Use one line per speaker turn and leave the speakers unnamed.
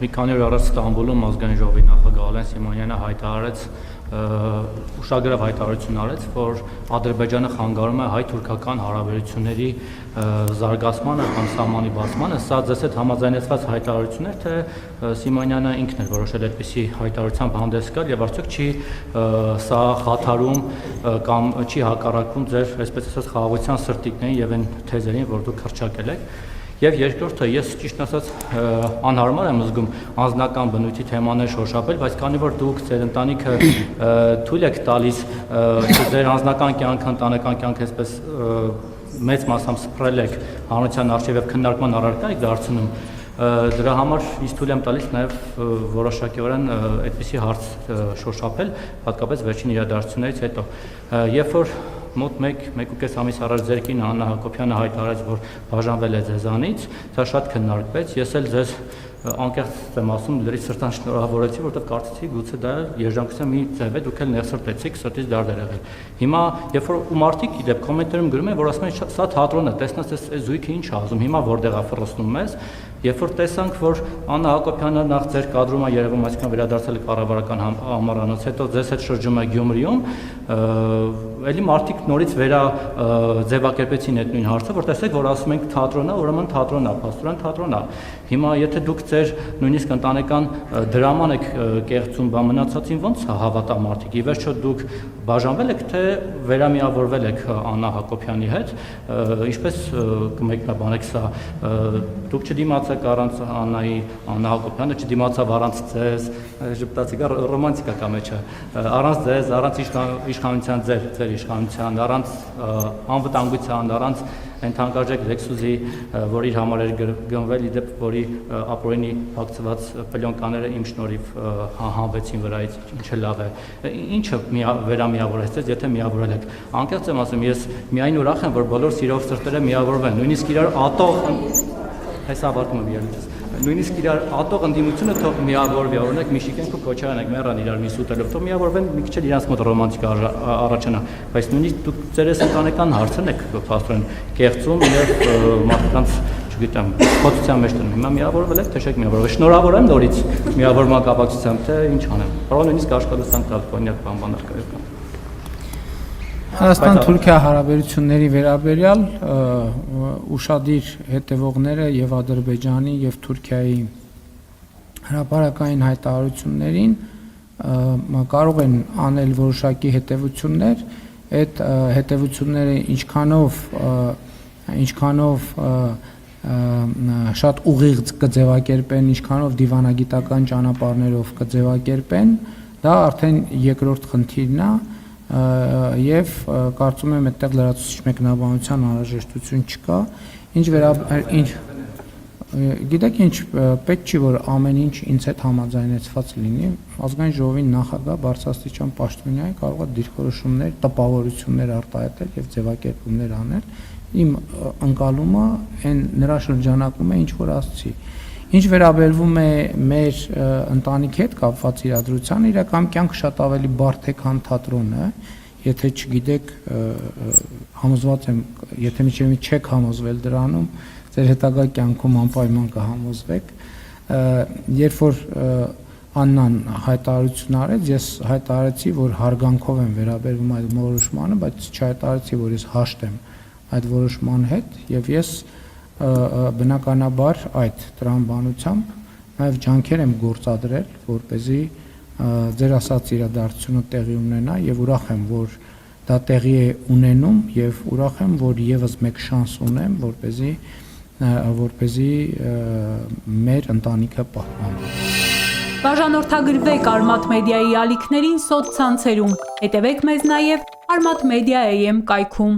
մի քանի օր առաջ Ստամբուլում ազգային ժողովի նախագահ Ալեն Սիմոնյանը հայտարարեց ուշագրավ հայտարարություն արեց, որ Ադրբեջանը խանգարում է հայ-թուրքական հարաբերությունների զարգացմանը կամ սահմանի բացմանը։ Սա ձեզ հետ համաձայնեցված հայտարարություն էր, թե Սիմոնյանը ինքն էր որոշել այդպիսի հայտարարությամբ հանդես գալ եւ արդյոք չի սա խաթարում կամ չի հակառակվում ձեր, այսպես ասած, խաղաղության սրտիկներին եւ այն թեզերին, որ դուք հռչակել եք։ Եվ երկրորդը, ես ճիշտ ասած անհարմար եմ զգում անձնական բնույթի թեմաներ շոշափել, բայց քանի որ դուք ձեր ընտանիքը թույլ եք տալիս ձեր անձնական կյանքը, ընտանեկան կյանքը այսպես մեծ մասամբ սփռել եք հանրության առջև եւ քննարկման առարկա եք դարձնում, դրա համար ես թույլ եմ տալիս նաեւ որոշակիորեն այդպիսի հարց շոշափել, հատկապես վերջին իրադարձություններից հետո, երբ որ մոտ 1.5 ամիս առաջ ձեր կին Աննա Հակոբյանը հայտարարեց, որ բաժանվել է ձեզանից, դա շատ քննարկվեց, ես էլ ձեզ անկեղծ եմ ասում, լրիվ սրտան շնորհավորեցի, որովհետև կարծեցի գուցե դա երջանկության մի ձև է, դուք էլ ներսրտեցիք, սրտից դարդեր եղել։ Հիմա, երբ որ ու մարդիկ իդեպ կոմենտարում գրում են, որ ասում են սա թատրոն է, տեսնած այս զույգը ինչ է ասում, հիմա որտեղ է ֆռսնում մեզ, երբ որ տեսանք, որ Աննա Հակոբյանը նախ ձեր կադրում է երևում, այսինքն վերադարձել է կառավարական համարանոց, հետո ձեզ հետ շրջում է Գյումրիում, էլի մարդիկ նորից ձևակերպեցին այդ նույն հարցը, որ տեսեք, որ ասում ենք թատրոն է, ուրեմն թատրոն է, փաստորեն թատրոն է։ Հիմա եթե դուք ձեր նույնիսկ ընտանեկան դրաման եք կեղծում, բա մնացածին ո՞նց հավատա մարդիկ։ Ի վերջո դուք բաժանվել եք, թե վերամիավորվել եք Աննա Հակոբյանի հետ, ինչպես կմեկնաբանեք սա, դուք չդիմացեք առանց Աննա Հակոբյանը չդիմացավ առանց ձեզ, ժպտացիք, ռոմանտիկա կա մեջը, առանց ձեզ, առանց իշխանության ձեր իշխանության, առանց անվտանգության, առանց այն թանկարժեք Lexus-ի, որ իր համար էր գնվել, իդեպ որի ապօրինի փակցված պլյոնկաները իմ շնորհիվ հանվեցին վրայից, ինչը լավ է։ Ինչը վերամիավորեց ձեզ, եթե միավորել եք։ Անկեղծ եմ ասում, ես միայն ուրախ եմ, որ բոլոր սիրող սրտերը միավորվեն, նույնիսկ իրար ատող, այս ավարտում եմ երևից, նույնիսկ իրար ատող ընդդիմությունը թող միավորվի, օրինակ Միշիկենն ու Քոչարյանն մեռան իրար մի սուտելով, թող միավորվեն, մի քիչ էլ իրանց մոտ ռոմանտիկա առաջանա, բայց նույնիսկ դուք ձեր ընտանեկան հարցն եք փաստորեն կեղծում եւ մարդկանց, չգիտեմ, փոփոխության մեջ դնում։ Հիմա միավորվել եք, թե չեք միավորվել։ Շնորհավոր եմ նորից միավորման կապակցությամբ, թե ինչ անեմ։ Կարող նույնիսկ աշխատանք տալ, կոնյակ բանբանար կա։
Հայաստան-Թուրքիա հարաբերությունների վերաբերյալ ուշադիր հետևողները եւ Ադրբեջանի եւ Թուրքիայի հրապարակային հայտարարություններին կարող են անել որոշակի հետևություններ, այդ հետևությունները ինչքանով շատ ուղիղ կձևակերպեն, ինչքանով դիվանագիտական ճանապարհներով կձևակերպեն, դա արդեն երկրորդ խնդիրն է եւ կարծում եմ այդտեղ լրացուցիչ մեկնաբանության անհրաժեշտություն չկա, գիտեք ինչ, պետք չի որ ամեն ինչ ինձ հետ համաձայնեցված լինի, ազգային ժողովի նախագահ բարձրաստիճան պաշտոնյա կարող է դիրքորոշումներ, տպավորություններ արտահայտել եւ ձևակերպումներ անել, իմ ընկալումը այն նրա շրջանակում է ինչ որ ասացի։ Ինչ վերաբերվում է մեր ընտանիքի հետ կապված իրադրությանը, իրական կյանքը շատ ավելի բարդ է, քան թատրոնը, եթե չգիտեք, համոզված եմ, եթե մինչև չեք համոզվել դրանում, ձեր հետագա կյանքում անպայման կհամոզվեք, երբ որ Աննան հայտարարություն արեց, ես հայտարարեցի, որ հարգանքով եմ վերաբերվում այդ որոշմանը, բայց չհայտարարեցի, որ ես հաշտ եմ այդ որոշման հետ, եւ ես բնականաբար այդ տրամաբանությամբ նաև ջանքեր եմ գործադրել, որպեսզի ձեր ասած իրադարձությունը տեղի ունենա եւ ուրախ եմ, որ դա տեղի է ունենում եւ ուրախ եմ, որ եւս մեկ շանս ունեմ, որպեսզի մեր ընտանիքը պահպանվի։
Բաժանորդագրվեք Արմաթ մեդիայի ալիքներին սոցցանցերում, հետևեք մեզ նաև Armat Media AM կայքում։